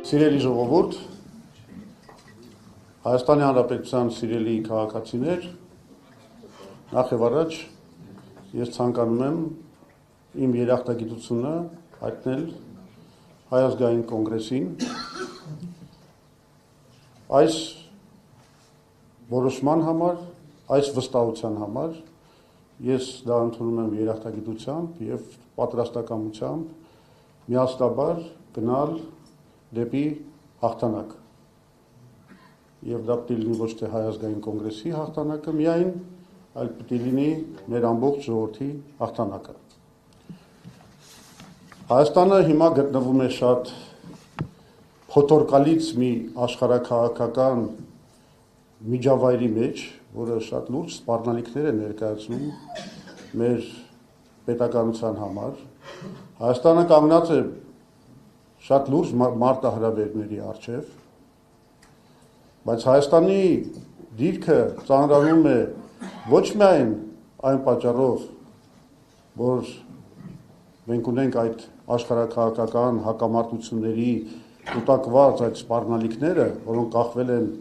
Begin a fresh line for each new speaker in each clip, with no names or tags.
Սիրելի ժողովուրդ, Հայաստանի Հանրապետության սիրելի քաղաքացիներ, նախ եւ առաջ ես ցանկանում եմ իմ երախտագիտությունը հայտնել Հայ ազգային կոնգրեսին այս որոշման համար, այս վստահության համար ես դա ընդունում եմ երախտագիտությամբ եւ պատրաստակամությամբ միասնաբար գնալ դեպի հաղթանակ։ Եվ դա պետք է լինի ոչ թե Հայ ազգային կոնգրեսի հաղթանակը միայն, այլ պետք է լինի մեր ամբողջ ժողովրդի հաղթանակը։ Հայաստանը հիմա գտնվում է շատ փոթորկալից մի աշխարհաքաղաքական միջավայրի մեջ, որը շատ լուրջ սպառնալիքներ է ներկայացնում մեր պետականության համար։ Հայաստանը կանգնած է շատ լուրջ մարտահրավերների առջև, բայց Հայաստանի դիրքը ծանրանում է ոչ միայն այն պատճառով, որ մենք ունենք այդ աշխարհաքաղաքական հակամարտությունների կուտակված այդ սպառնալիքները, որոնք կախվել են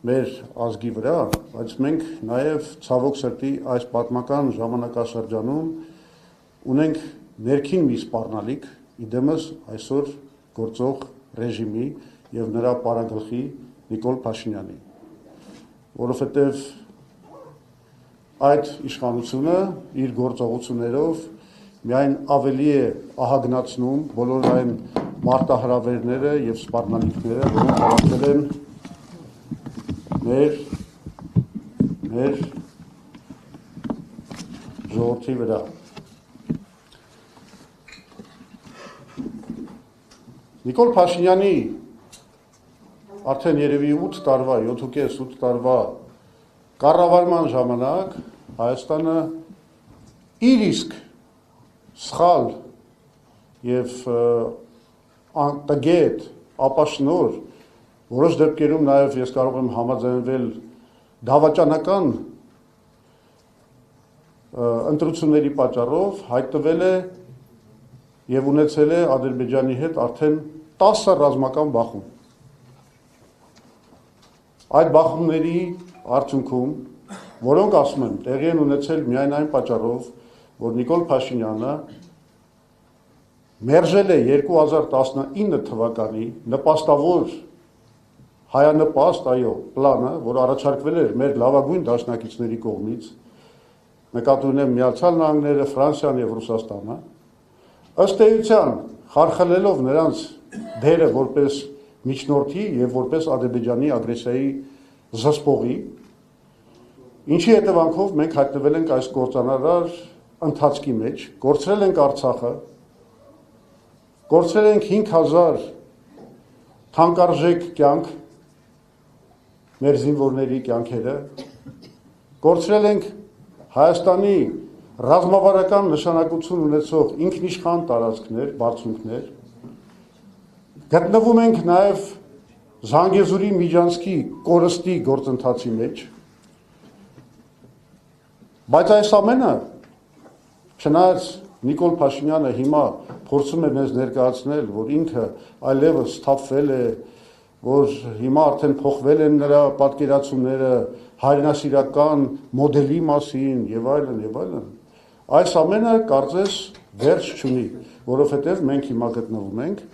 մեր ազգի վրա, բայց մենք նաև ցավոք սրտի այս պատմական ժամանակաշրջանում ունենք ներքին մի սպառնալիք, իդեմս այսօր գործող ռեժիմի եւ նրա պարագլխի Նիկոլ Փաշինյանի, որովհետեւ այդ իշխանությունը իր գործողություններով միայն ավելի է ահագնացնում բոլոր այն մարտահրավերները եւ սպառնալիքները, որոնք տարածվել են մեր ժողովրդի վրա։ Նիկոլ Փաշինյանի արդեն երևի 8 տարվա, 7.5 տարվա կառավարման ժամանակ Հայաստանը իր իսկ սխալ եւ անտգետ ապաշնոր որոշ դեպքերում նաև ես կարող եմ համաձայնվել դավաճանական ընտրությունների պատճառով հայտնվել է եւ ունեցել է Ադրբեջանի հետ արդեն 10 ռազմական բախում։ Այդ բախումների արդյունքում, որոնք ասում եմ, տեղի են ունեցել միայն այն պատճառով, որ Նիկոլ Փաշինյանը մերժել է 2019 թվականի նպաստավոր հայանպաստ, այո, պլանը, որ առաջարկվել էր մեր լավագույն դաշնակիցների կողմից, նկատի ունեմ Միացյալ Նահանգները, Ֆրանսիան եւ Ռուսաստանը, ըստ էության խարխլելով նրանց դերը որպես միջնորդի եւ որպես Ադրբեջանի ագրեսիայի զսպողի, ինչի հետևանքով մենք հայտնվել ենք այս կործանարար ընթացքի մեջ, կորցրել ենք Արցախը, կորցրել ենք 5000 թանկարժեք կյանք, մեր զինվորների կյանքերը, կորցրել ենք Հայաստանի ռազմավարական նշանակություն ունեցող ինքնիշխան տարածքներ, բարձունքներ, գտնվում ենք նաև Զանգեզուրի Միջանցքի կորստի գործընթացի մեջ, բայց այս ամենը, չնայած Նիկոլ Փաշինյանը հիմա փորձում է մեզ ներկայացնել, որ ինքը այլևս սթափվել է, որ հիմա արդեն փոխվել են նրա պատկերացումները հայրենասիրական մոդելի մասին եւ այլն, այս ամենը կարծես վերջ չունի, որովհետեւ մենք հիմա գտնվում ենք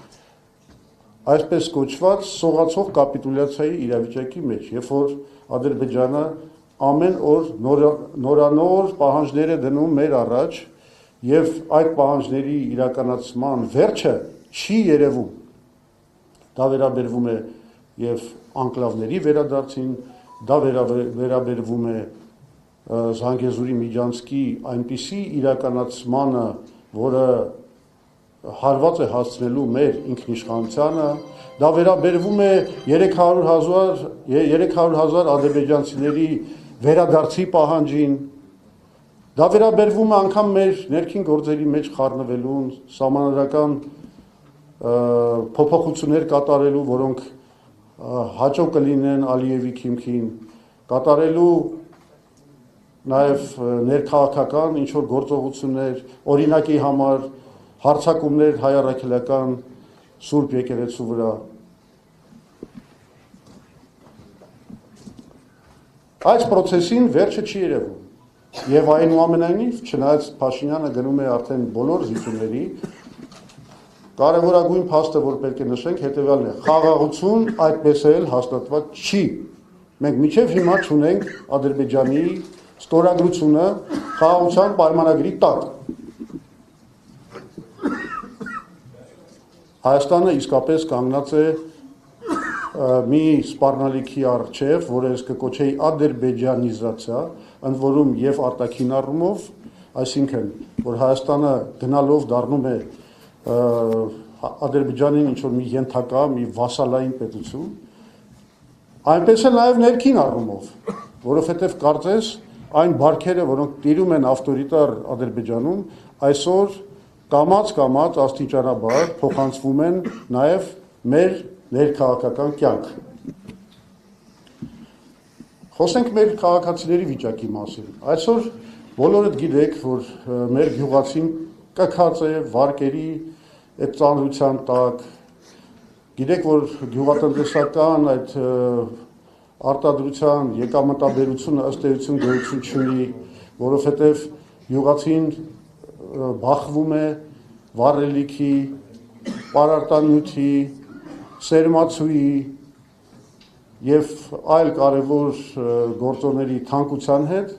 այսպես կոչված սողացող կապիտուլյացիայի իրավիճակի մեջ, երբ որ Ադրբեջանը ամեն օր նորանոր պահանջներ է դնում մեր առաջ եւ այդ պահանջների իրականացման վերջը չի երևում։ Դա վերաբերվում է եւ անկլավների վերադարձին, դա վերաբերվում է Զանգեզուրի Միջանցքի այնպիսի իրականացմանը, որը հարված է հասցնելու մեր ինքնիշխանությանը, դա վերաբերվում է 300,000 ադրբեջանցիների վերադարձի պահանջին, դա վերաբերվում է անգամ մեր ներքին գործերի մեջ խառնվելուն, սահմանադրական փոփոխություններ կատարելու, որոնք հաճո կլինեն Ալիևի քիմքին, կատարելու նաև ներքաղաքական ինչ-որ գործողություններ, օրինակի համար հարձակումներ հայ առաքելական Սուրբ եկեղեցու վրա։ Այս process-ին վերջը չի երևում։ Եվ այնուամենայնիվ, չնայած Փաշինյանը գնում է արդեն բոլոր զիջումների, կարևորագույն փաստը, որ պետք է նշենք, հետևյալն է. խաղաղություն այդպես էլ հաստատված չի։ Մենք մինչև հիմա չունենք Ադրբեջանի ստորագրությունը խաղաղության պայմանագրի տակ։ Հայաստանը իսկապես կանգնած է մի սպառնալիքի առջև, որը ես կկոչեի ադրբեջանիզացիա, ընդ որում եւ արտաքին առումով, այսինքն, որ Հայաստանը գնալով դառնում է Ադրբեջանին ինչ-որ մի ենթակա, մի վասալային պետություն, այնպես էլ նաեւ ներքին առումով, որովհետեւ կարծես այն բարքերը, որոնք տիրում են ավտորիտար Ադրբեջանում, այսօր կամաց աստիճանաբար փոխանցվում են նաեւ մեր ներքաղաքական կյանք։ Խոսենք մեր քաղաքացիների վիճակի մասին։ Այսօր բոլորդ գիտեք, որ մեր գյուղացին կքած է վարկերի այդ ծանրության տակ։ Գիտեք, որ գյուղատնտեսական այդ արտադրության եկամտաբերությունը ըստ էության գոյություն չունի, որովհետև գյուղացին բախվում է վառելիքի, պարարտանյութի, սերմացուի եւ այլ կարևոր գործոնների թանկության հետ,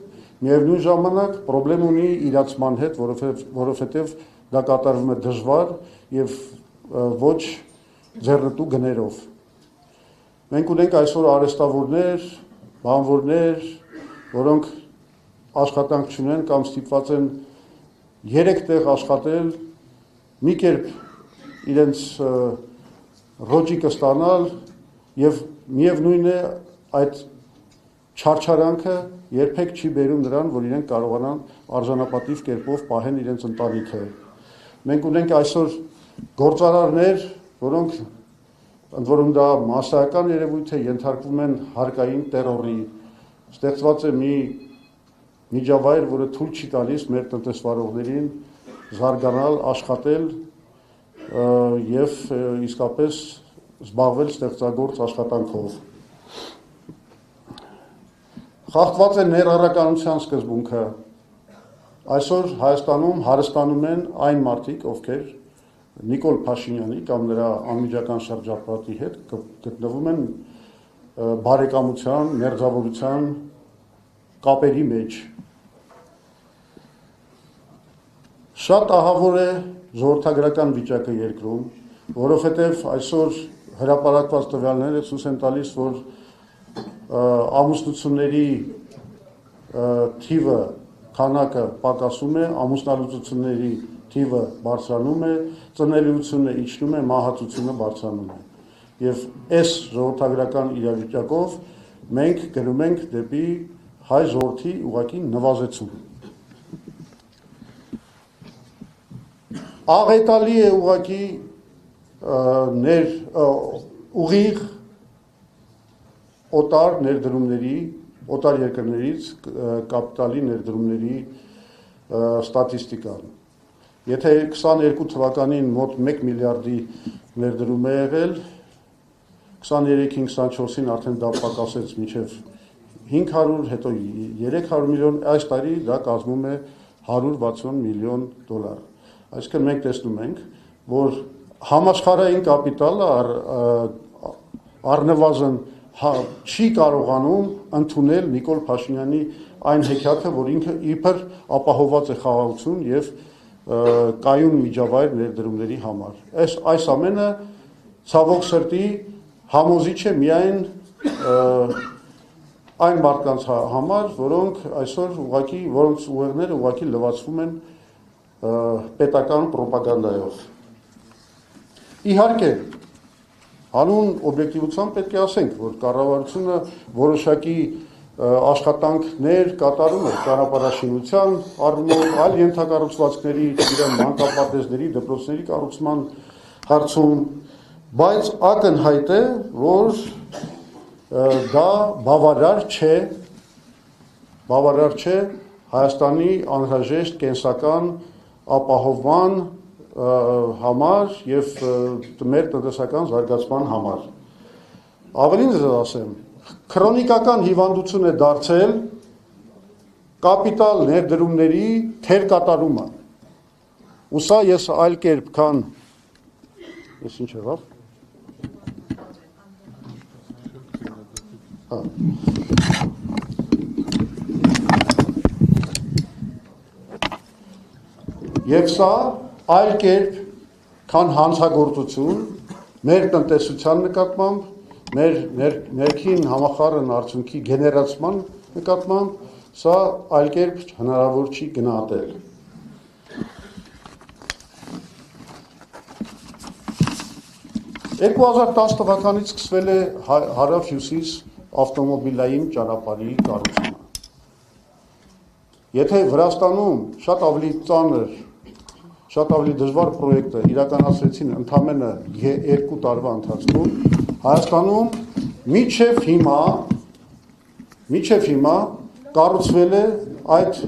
միևնույն ժամանակ խնդրեմ ունի իրացման հետ, որովհետեւ դա կատարվում է դժվար եւ ոչ ձեռնտու գներով։ Մենք ունենք այսօր արհեստավորներ, բանվորներ, որոնք աշխատանք չունեն կամ ստիպված են 3 տեղ աշխատել, մի կերպ իրենց ռոճիկը ստանալ եւ միևնույն է այդ չարչարանքը երբեք չի բերում նրան, որ իրենք կարողանան արժանապատիվ կերպով պահեն իրենց ընտանիքը։ Մենք ունենք այսօր գործարարներ, որոնք ընդ որում դա մասսայական երևույթ է, ենթարկվում են հարկային տերորի, ստեղծված է մի միջավայր, որը թույլ չի տալիս մեր տնտեսվարողներին զարգանալ, աշխատել եւ իսկապես զբաղվել ստեղծագործ աշխատանքով։ Խախտված է ներառականության սկզբունքը։ Այսօր Հայաստանում հարստանում են այն մարդիկ, ովքեր Նիկոլ Փաշինյանի կամ նրա անմիջական շրջապատի հետ գտնվում են բարեկամության, մերձավորության կապերի մեջ։ Շատ ահավոր է ժողովրդագրական վիճակը երկրում, որովհետև այսօր հրապարակված տվյալները ցույց են տալիս, որ ամուսնությունների թիվը քանակը պակասում է, ամուսնալուծությունների թիվը բարձրանում է, ծնելիությունը իջնում է, մահացությունը բարձրանում է։ Եվ այս ժողովրդագրական իրավիճակով մենք գնում ենք դեպի հայ ժողովրդի ուղղակի նվազեցում։ Աղետալի է ուղղակի ուղիղ օտար ներդրումների, օտար երկրներից կապիտալի ներդրումների ստատիստիկան։ Եթե 22 թվականին մոտ 1 միլիարդի ներդրում է եղել, 23-ին 24-ին արդեն դա պակասեց մինչև 500, հետո 300 միլիոն, այս տարի դա կազմում է $160 միլիոն։ Այսինքն մենք տեսնում ենք, որ համաշխարհային կապիտալը առնվազն չի կարողանում ընդունել Նիկոլ Փաշինյանի այն հեքիաթը, որ ինքը իբր ապահոված է խաղաղություն եւ կայուն միջավայր ներդրումների համար։ Այս ամենը ցավոք սրտի համոզիչ է միայն այն մարդկանց համար, որոնք այսօր ուղղակի որոնց ուղեղները ուղղակի լվացվում են պետական ռոպագանդայով։ Իհարկե, հանուն օբյեկտիվության պետք է ասենք, որ կառավարությունը որոշակի աշխատանքներ կատարում է ճանապարհաշինության առումով, այլ ենթակառուցվածքների, մանկապարտեզների, դպրոցների կառուցման հարցում, բայց ակնհայտ է, որ դա բավարար չէ Հայաստանի անհրաժեշտ կենսական ապահովման համար եւ մեր տնտեսական զարգացման համար։ Ավելին ասեմ, քրոնիկական հիվանդություն է դարձել կապիտալ ներդրումների թերկատարումը։ Ու սա ես այլ կերպ քան ես ինչ եղավ։ Եվ սա այլ կերպ քան հանցագործություն մեր տնտեսության նկատմամբ, մեր ներքին համախառն արդյունքի գեներացման նկատմամբ, սա այլ կերպ հնարավոր չի գնահատել։ (2010 թվականից սկսվել է հարավ-հյուսիս ավտոմոբիլային ճանապարհի կառուցումը։ Եթե Վրաստանում շատ ավելի ծանր, շատ ավելի դժվար պրոյեկտը իրականացրեցին ընդամենը 2 տարվա ընթացքում, Հայաստանում մինչև հիմա կառուցվել է այդ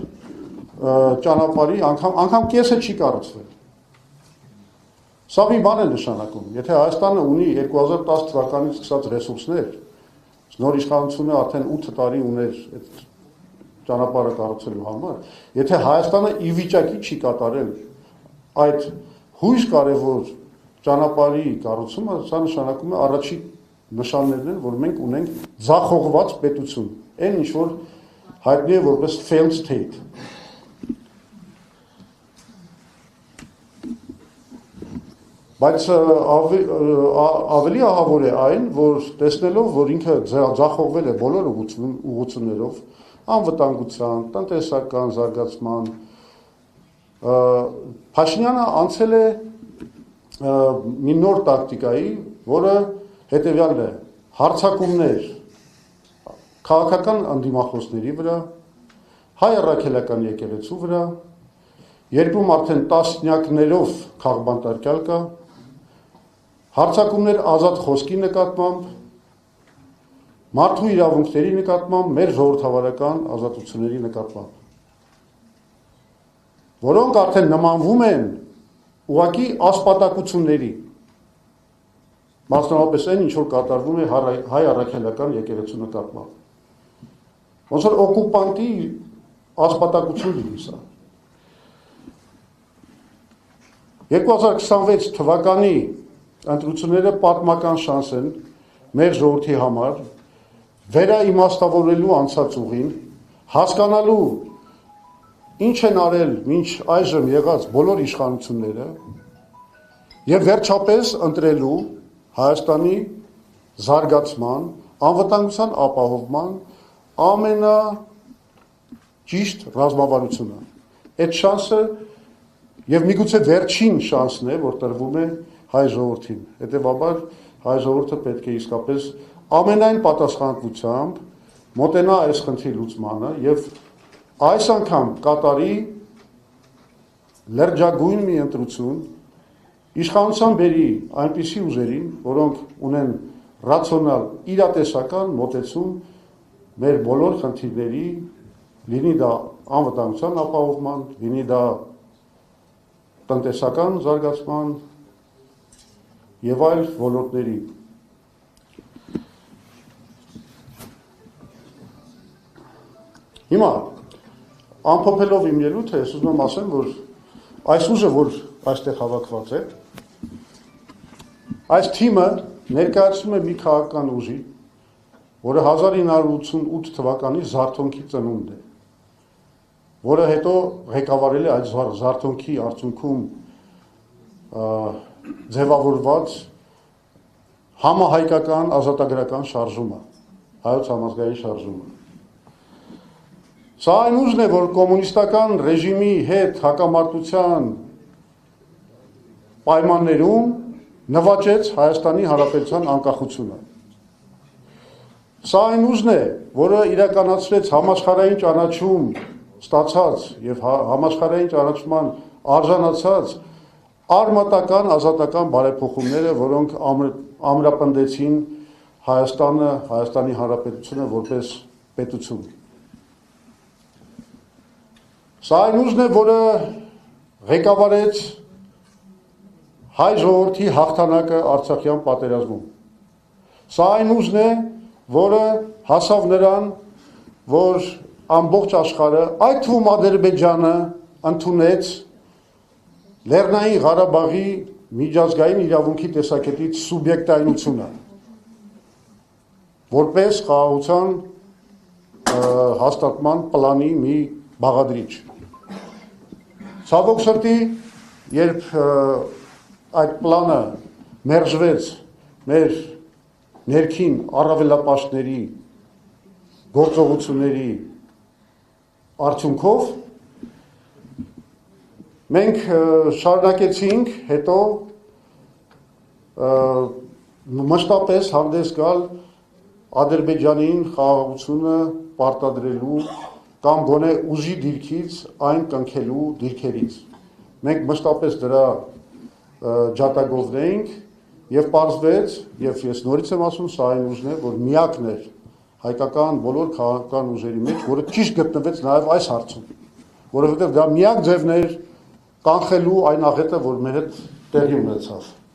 ճանապարհի անգամ կեսը չի կառուցվել։ Սա մի բան է նշանակում, եթե Հայաստանը ունի 2010 թվականից սկսած ռեսուրսներ, նոր իշխանությունը արդեն 8 տարի ուներ այդ ճանապարհը կառուցելու համար, եթե Հայաստանը ի վիճակի չի կատարել այդ հույս կարևոր ճանապարհի կառուցումը, սա նշանակում է առաջին նշաններն են, որ մենք ունենք ձախողված պետություն, այն ինչ որ հայտնի է որպես failed state։ Բայց ավելի ահավոր է այն, որ տեսնելով, որ ինքը ձախողվել է բոլոր ուղղություններով, անվտանգության, տնտեսական զարգացման, Փաշինյանը անցել է մի նոր տակտիկայի, որը հետևյալն է, հարձակումներ քաղաքական ընդդիմախոսների վրա, հայ առաքելական եկեղեցու վրա, երկրում արդեն տասնյակներով քաղբանտարկյալ կա, հարձակումներ ազատ խոսքի նկատմամբ, մարդու իրավունքների նկատմամբ, մեր ժողովրդավարական ազատությունների նկատմամբ, որոնք արդեն նմանվում են ուղղակի ասպատակությունների, մասնավորապես այն, ինչ որ կատարվում է հայ առաքելական եկեղեցու նկատմամբ, ոնց որ օկուպանտի ասպատակություն լինի սա։ 2026 թվականի ընտրությունները պատմական շանս են մեր ժողովրդի համար վերաիմաստավորելու անցած ուղին, հասկանալու ինչ են արել մինչ այժմ եղած բոլոր իշխանությունները եւ վերջապես ընտրելու Հայաստանի զարգացման, անվտանգության ապահովման ամենաճիշտ ռազմավարությունը։ Այդ շանսը եւ միգուցե վերջին շանսն է, որ տրվում է հայ ժողովրդին։ Հետևաբար հայ ժողովուրդը պետք է իսկապես ամենայն պատասխանատվությամբ մոտենա այս խնդրի լուծմանը եւ այս անգամ կատարի լրջագույն մի ընտրություն, իշխանության բերի այնպիսի ուժերին, որոնք ունեն ռացիոնալ իրատեսական մոտեցում մեր բոլոր խնդիրների, լինի դա անվտանգության ապահովման, լինի դա տնտեսական զարգացման եւ այլ ոլորտների։ Հիմա ամփոփելով իմ ելույթը, ես ուզում եմ ասեմ, որ այս ուժը, որ այստեղ հավաքված է, այս թիմը ներկայացնում է մի քաղաքական ուժի, որը 1988 թվականի զարթոնքի ծնունդ է, որը հետո ղեկավարել է այդ զարթոնքի արդյունքում ձևավորված համահայկական ազատագրական շարժումը, հայոց համազգային շարժումը։ Սա այն ուժն է, որ կոմունիստական ռեժիմի հետ հակամարտության պայմաններում նվաճեց Հայաստանի Հանրապետության անկախությունը։ Սա այն ուժն է, որը իրականացրեց համաշխարհային ճանաչում ստացած եւ համաշխարհային ճանաչման արժանացած արմատական ազատական բարեփոխումները, որոնք ամրապնդեցին Հայաստանը, Հայաստանի Հանրապետությունը որպես պետություն։ Սա այն ուժն է, որը ղեկավարեց հայ ժողովրդի հաղթանակը Արցախյան պատերազմում։ Սա այն ուժն է, որը հասավ նրան, որ ամբողջ աշխարհը, այդ թվում Ադրբեջանը, ընդունեց Լեռնային Ղարաբաղի միջազգային իրավունքի տեսակետից սուբյեկտայնությունը, որպես խաղաղության հաստատման պլանի մի բաղադրիչ։ Ցավոք սրտի, երբ այդ պլանը մերժվեց մեր ներքին առավելապաշտների գործողությունների արդյունքով, մենք շարունակեցինք հետո մշտապես հանդես գալ Ադրբեջանին խաղաղությունը պարտադրելու կամ գոնե ուժի դիրքից այն կնքելու դիրքերից։ Մենք մշտապես դրա ջատագովն էինք եւ պարզվեց, եւ ես նորից եմ ասում, սա այն ուժն է, որ միակն էր հայկական բոլոր քաղաքական ուժերի մեջ, որը ճիշտ գտնվեց նաեւ այս հարցում, որովհետեւ դա միակ ձևն էր կանխելու այն աղետը, որ մեր հետ տեղի ունեցավ։